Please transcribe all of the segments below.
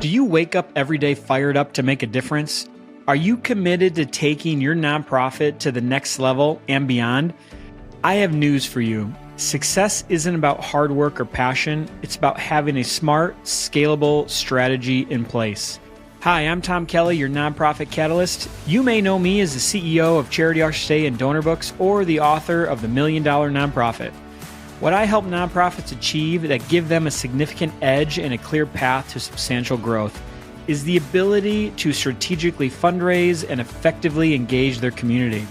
Do you wake up every day fired up to make a difference? Are you committed to taking your nonprofit to the next level and beyond? I have news for you. Success isn't about hard work or passion. It's about having a smart, scalable strategy in place. Hi, I'm Tom Kelly, your nonprofit catalyst. You may know me as the CEO of Charity Our Stay and Donor Books or the author of The $1 Million Nonprofit. What I help nonprofits achieve that give them a significant edge and a clear path to substantial growth is the ability to strategically fundraise and effectively engage their community.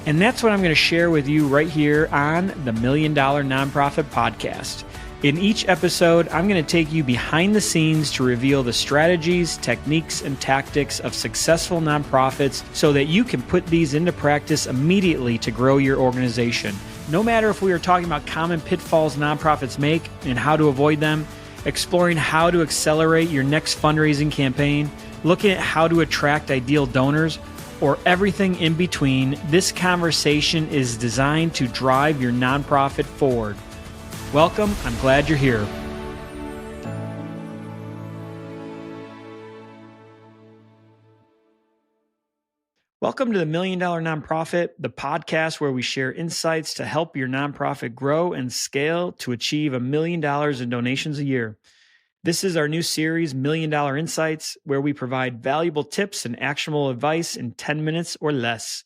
And that's what I'm going to share with you right here on the $1 Million Nonprofit Podcast. In each episode, I'm going to take you behind the scenes to reveal the strategies, techniques, and tactics of successful nonprofits so that you can put these into practice immediately to grow your organization. No matter if we are talking about common pitfalls nonprofits make and how to avoid them, exploring how to accelerate your next fundraising campaign, looking at how to attract ideal donors, or everything in between, this conversation is designed to drive your nonprofit forward. Welcome. I'm glad you're here. Welcome to the $1 Million Nonprofit, the podcast where we share insights to help your nonprofit grow and scale to achieve $1 million in donations a year. This is our new series, $1 Million Insights, where we provide valuable tips and actionable advice in 10 minutes or less.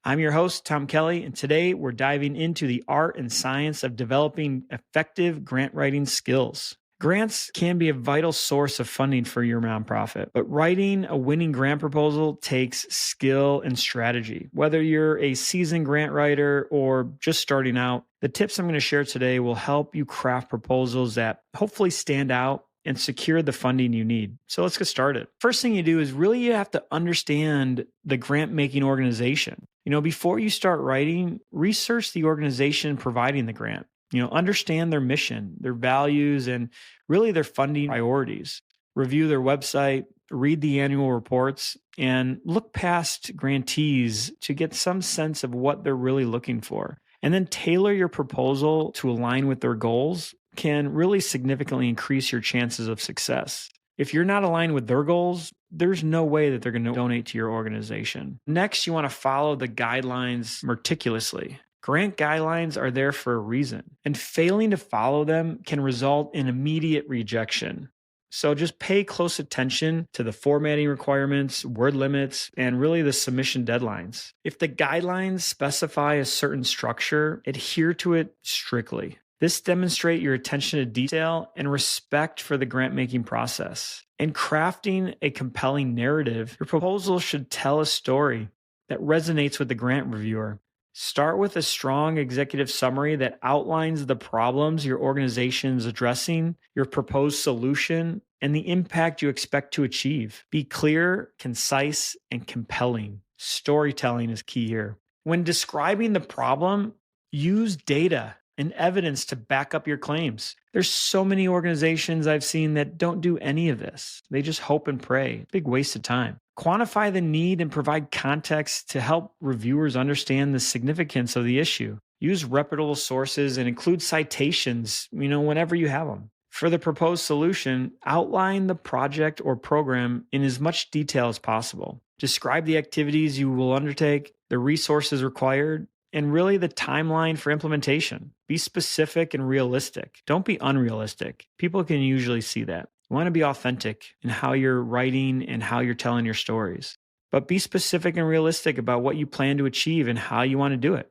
I'm your host, Tom Kelly, and today we're diving into the art and science of developing effective grant writing skills. Grants can be a vital source of funding for your nonprofit, but writing a winning grant proposal takes skill and strategy. Whether you're a seasoned grant writer or just starting out, the tips I'm going to share today will help you craft proposals that hopefully stand out and secure the funding you need. So let's get started. First thing you do is you have to understand the grant-making organization. Before you start writing, research the organization providing the grant. Understand their mission, their values, and really their funding priorities. Review their website, read the annual reports, and look past grantees to get some sense of what they're really looking for. And then tailor your proposal to align with their goals can really significantly increase your chances of success. If you're not aligned with their goals, there's no way that they're going to donate to your organization. Next, you want to follow the guidelines meticulously. Grant guidelines are there for a reason, and failing to follow them can result in immediate rejection. So just pay close attention to the formatting requirements, word limits, and really the submission deadlines. If the guidelines specify a certain structure, adhere to it strictly. This demonstrates your attention to detail and respect for the grant-making process. In crafting a compelling narrative, your proposal should tell a story that resonates with the grant reviewer. Start with a strong executive summary that outlines the problems your organization is addressing, your proposed solution, and the impact you expect to achieve. Be clear, concise, and compelling. Storytelling is key here. When describing the problem, use data and evidence to back up your claims. There's so many organizations I've seen that don't do any of this. They just hope and pray. Big waste of time. Quantify the need and provide context to help reviewers understand the significance of the issue. Use reputable sources and include citations, whenever you have them. For the proposed solution, outline the project or program in as much detail as possible. Describe the activities you will undertake, the resources required, and really the timeline for implementation. Be specific and realistic. Don't be unrealistic. People can usually see that. You want to be authentic in how you're writing and how you're telling your stories. But be specific and realistic about what you plan to achieve and how you want to do it.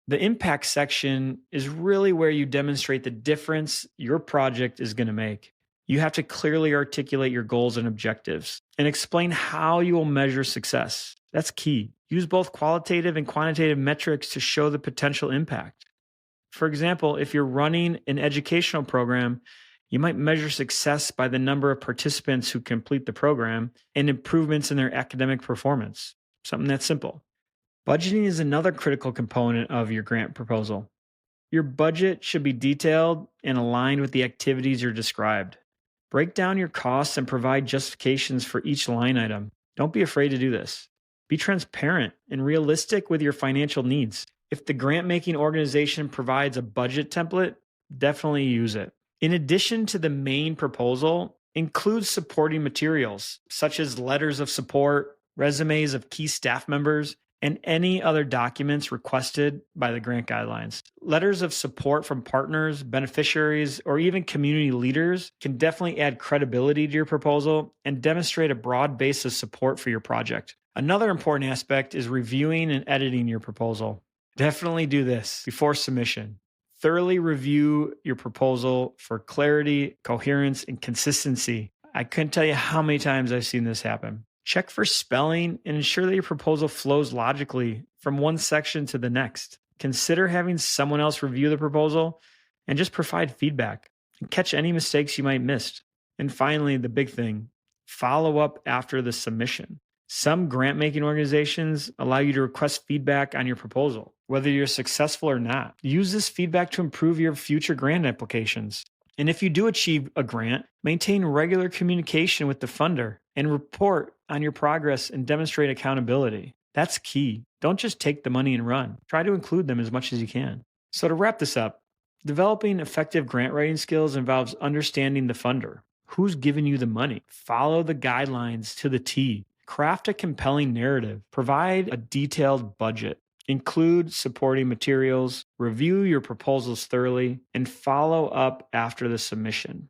The impact section is really where you demonstrate the difference your project is going to make. You have to clearly articulate your goals and objectives and explain how you will measure success. That's key. Use both qualitative and quantitative metrics to show the potential impact. For example, if you're running an educational program, you might measure success by the number of participants who complete the program and improvements in their academic performance. Something that's simple. Budgeting is another critical component of your grant proposal. Your budget should be detailed and aligned with the activities you're described. Break down your costs and provide justifications for each line item. Don't be afraid to do this. Be transparent and realistic with your financial needs. If the grant-making organization provides a budget template, definitely use it. In addition to the main proposal, Include supporting materials, such as letters of support, resumes of key staff members, and any other documents requested by the grant guidelines. Letters of support from partners, beneficiaries, or even community leaders can definitely add credibility to your proposal and demonstrate a broad base of support for your project. Another important aspect is reviewing and editing your proposal. Definitely do this before submission. Thoroughly review your proposal for clarity, coherence, and consistency. I couldn't tell you how many times I've seen this happen. Check for spelling and ensure that your proposal flows logically from one section to the next. Consider having someone else review the proposal and just provide feedback and catch any mistakes you might miss. And finally, the big thing, follow up after the submission. Some grant-making organizations allow you to request feedback on your proposal, whether you're successful or not. Use this feedback to improve your future grant applications. And if you do achieve a grant, maintain regular communication with the funder and report on your progress and demonstrate accountability. That's key. Don't just take the money and run. Try to include them as much as you can. So to wrap this up, developing effective grant writing skills involves understanding the funder. Who's giving you the money? Follow the guidelines to the T. Craft a compelling narrative. Provide a detailed budget. Include supporting materials. Review your proposals thoroughly. And follow up after the submission.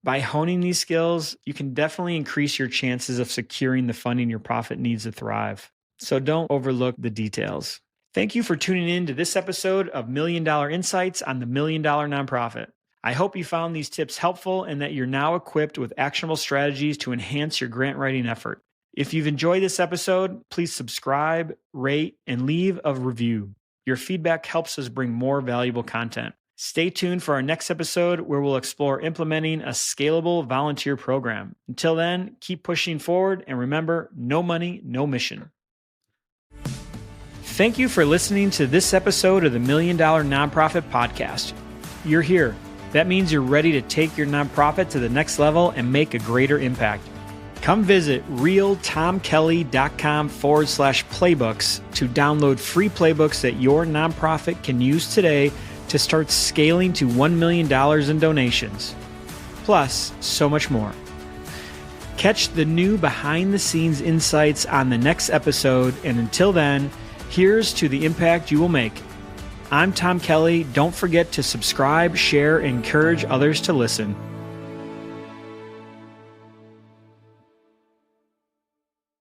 By honing these skills, you can definitely increase your chances of securing the funding your profit needs to thrive. So don't overlook the details. Thank you for tuning in to this episode of $1 Million Insights on the $1 Million Nonprofit. I hope you found these tips helpful and that you're now equipped with actionable strategies to enhance your grant writing effort. If you've enjoyed this episode, please subscribe, rate, and leave a review. Your feedback helps us bring more valuable content. Stay tuned for our next episode where we'll explore implementing a scalable volunteer program. Until then, keep pushing forward and remember, no money, no mission. Thank you for listening to this episode of the $1 Million Nonprofit Podcast. You're here. That means you're ready to take your nonprofit to the next level and make a greater impact. Come visit realtomkelly.com/playbooks to download free playbooks that your nonprofit can use today to start scaling to $1 million in donations. Plus, so much more. Catch the new behind-the-scenes insights on the next episode, and until then, here's to the impact you will make. I'm Tom Kelly. Don't forget to subscribe, share, and encourage others to listen.